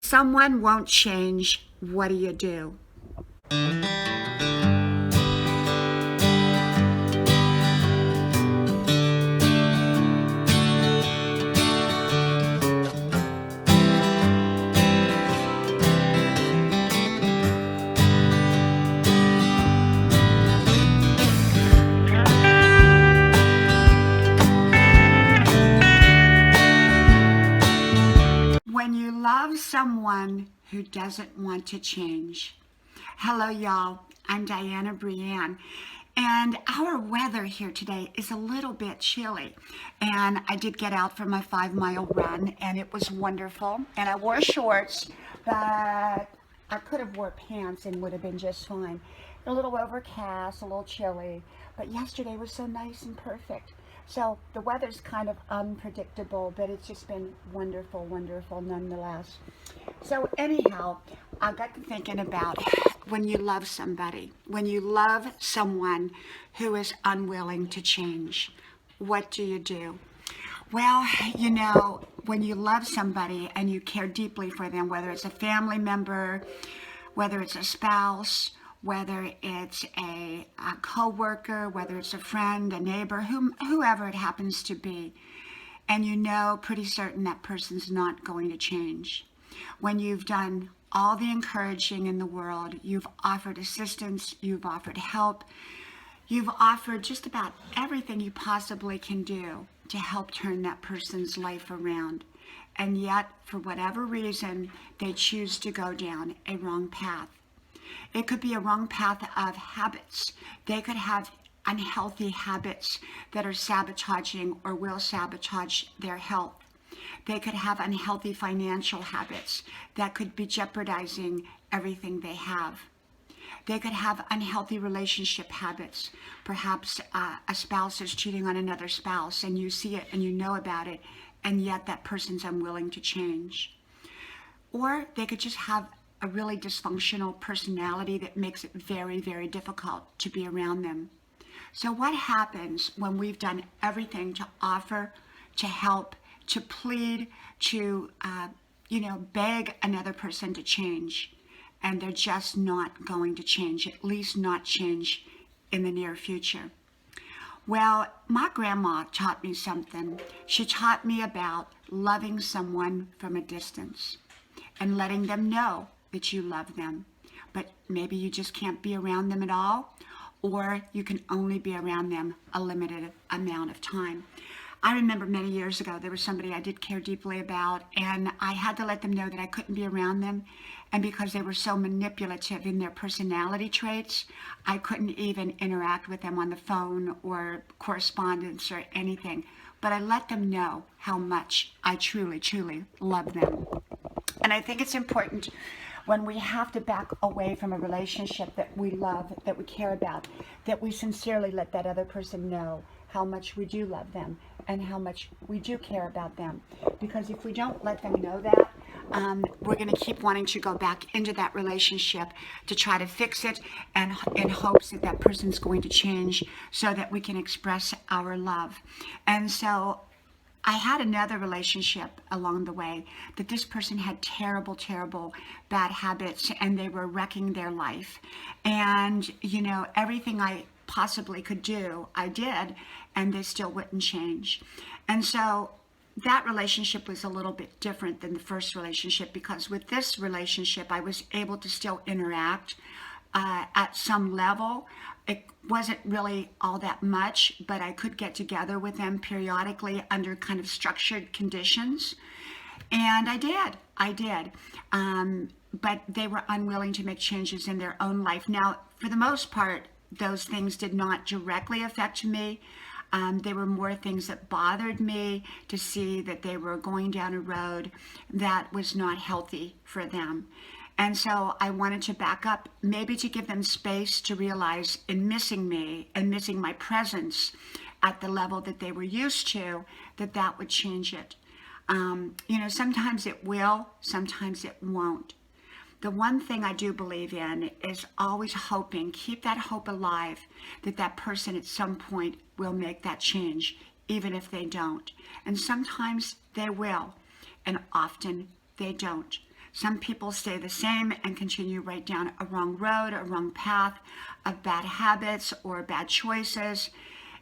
Someone won't change. What do you do? When you love someone who doesn't want to change. Hello, y'all. I'm Diana Brienne. And our weather here today is a little bit chilly. And I did get out for my 5-mile run, and it was wonderful. And I wore shorts, but I could have wore pants and would have been just fine. A little overcast, a little chilly, but yesterday was so nice and perfect. So the weather's kind of unpredictable, but it's just been wonderful, wonderful nonetheless. So anyhow, I got to thinking about when you love somebody, when you love someone who is unwilling to change, what do you do? Well, when you love somebody and you care deeply for them, whether it's a family member, whether it's a spouse, whether it's a co-worker, whether it's a friend, a neighbor, whoever it happens to be, and you know pretty certain that person's not going to change. When you've done all the encouraging in the world, you've offered assistance, you've offered help, you've offered just about everything you possibly can do to help turn that person's life around. And yet, for whatever reason, they choose to go down a wrong path. It could be a wrong path of habits. They could have unhealthy habits that are sabotaging or will sabotage their health. They could have unhealthy financial habits that could be jeopardizing everything they have. They could have unhealthy relationship habits. Perhaps a spouse is cheating on another spouse and you see it and you know about it, and yet that person's unwilling to change. Or they could just have a really dysfunctional personality that makes it very, very difficult to be around them. So what happens when we've done everything to offer, to help, to plead, to, beg another person to change, and they're just not going to change, at least not change in the near future? Well, my grandma taught me something. She taught me about loving someone from a distance and letting them know that you love them, but maybe you just can't be around them at all, or you can only be around them a limited amount of time. I remember many years ago, there was somebody I did care deeply about, and I had to let them know that I couldn't be around them, and because they were so manipulative in their personality traits, I couldn't even interact with them on the phone or correspondence or anything. But I let them know how much I truly, truly love them. And I think it's important when we have to back away from a relationship that we love, that we care about, that we sincerely let that other person know how much we do love them and how much we do care about them. Because if we don't let them know that, we're going to keep wanting to go back into that relationship to try to fix it, and in hopes that that person's going to change so that we can express our love. And so I had another relationship along the way that this person had terrible, terrible bad habits, and they were wrecking their life. And, everything I possibly could do, I did, and they still wouldn't change. And so that relationship was a little bit different than the first relationship, because with this relationship, I was able to still interact at some level. It wasn't really all that much, but I could get together with them periodically under kind of structured conditions. And I did. But they were unwilling to make changes in their own life. Now, for the most part, those things did not directly affect me. They were more things that bothered me to see that they were going down a road that was not healthy for them. And so I wanted to back up, maybe to give them space to realize in missing me and missing my presence at the level that they were used to, that would change it. Sometimes it will, sometimes it won't. The one thing I do believe in is always hoping, keep that hope alive, that that person at some point will make that change, even if they don't. And sometimes they will, and often they don't. Some people stay the same and continue right down a wrong road, a wrong path of bad habits or bad choices.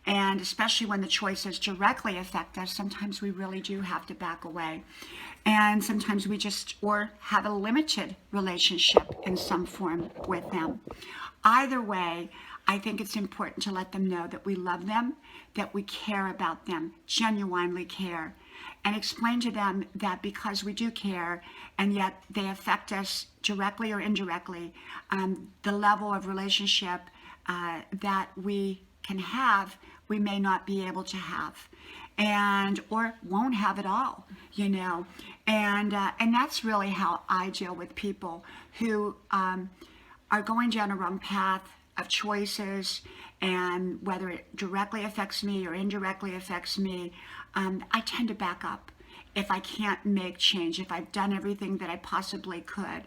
And especially when the choices directly affect us, sometimes we really do have to back away. And sometimes we just, or have a limited relationship in some form with them. Either way, I think it's important to let them know that we love them, that we care about them, genuinely care, and explain to them that because we do care and yet they affect us directly or indirectly, the level of relationship that we can have, we may not be able to have, and or won't have at all, and that's really how I deal with people who are going down a wrong path of choices, and whether it directly affects me or indirectly affects me, I tend to back up if I can't make change, if I've done everything that I possibly could.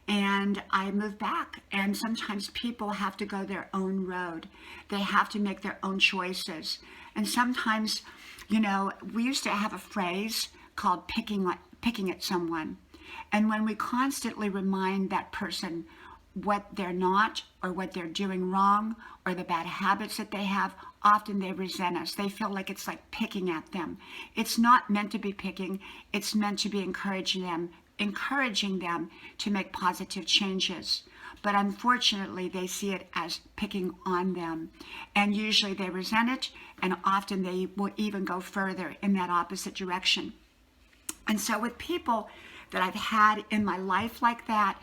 And I move back. And sometimes people have to go their own road. They have to make their own choices. And sometimes, we used to have a phrase called picking at someone. And when we constantly remind that person what they're not, or what they're doing wrong, or the bad habits that they have, often they resent us. They feel like it's like picking at them. It's not meant to be picking. It's meant to be encouraging them to make positive changes. But unfortunately, they see it as picking on them. And usually they resent it, and often they will even go further in that opposite direction. And so with people that I've had in my life like that,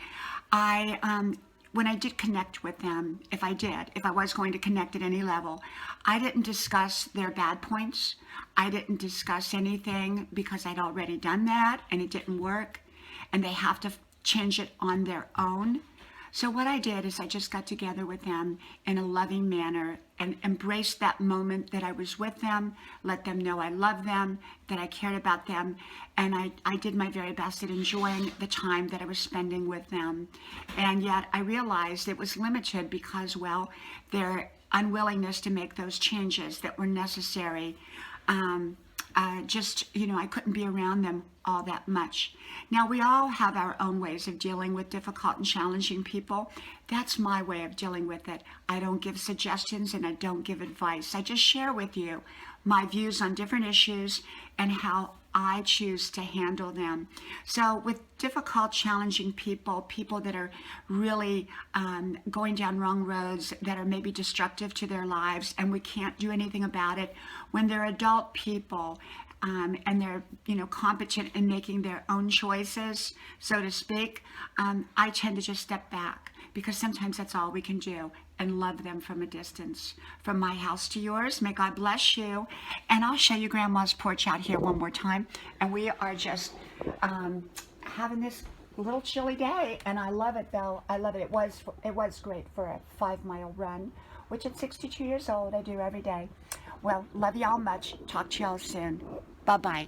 when I did connect with them, if I was going to connect at any level, I didn't discuss their bad points. I didn't discuss anything because I'd already done that and it didn't work, and they have to change it on their own. So what I did is I just got together with them in a loving manner and embraced that moment that I was with them, let them know I loved them, that I cared about them, and I did my very best at enjoying the time that I was spending with them. And yet I realized it was limited because, their unwillingness to make those changes that were necessary, I couldn't be around them all that much. Now, we all have our own ways of dealing with difficult and challenging people. That's my way of dealing with it. I don't give suggestions and I don't give advice. I just share with you my views on different issues and how I choose to handle them. So with difficult, challenging people that are really going down wrong roads, that are maybe destructive to their lives, and we can't do anything about it, when they're adult people and they're competent in making their own choices, so to speak, I tend to just step back, because sometimes that's all we can do, and love them from a distance. From my house to yours, may God bless you. And I'll show you Grandma's porch out here one more time. And we are just having this little chilly day, and I love it though. I love it. It was great for a 5-mile run, which at 62 years old I do every day. Well, love y'all much. Talk to y'all soon. Bye-bye.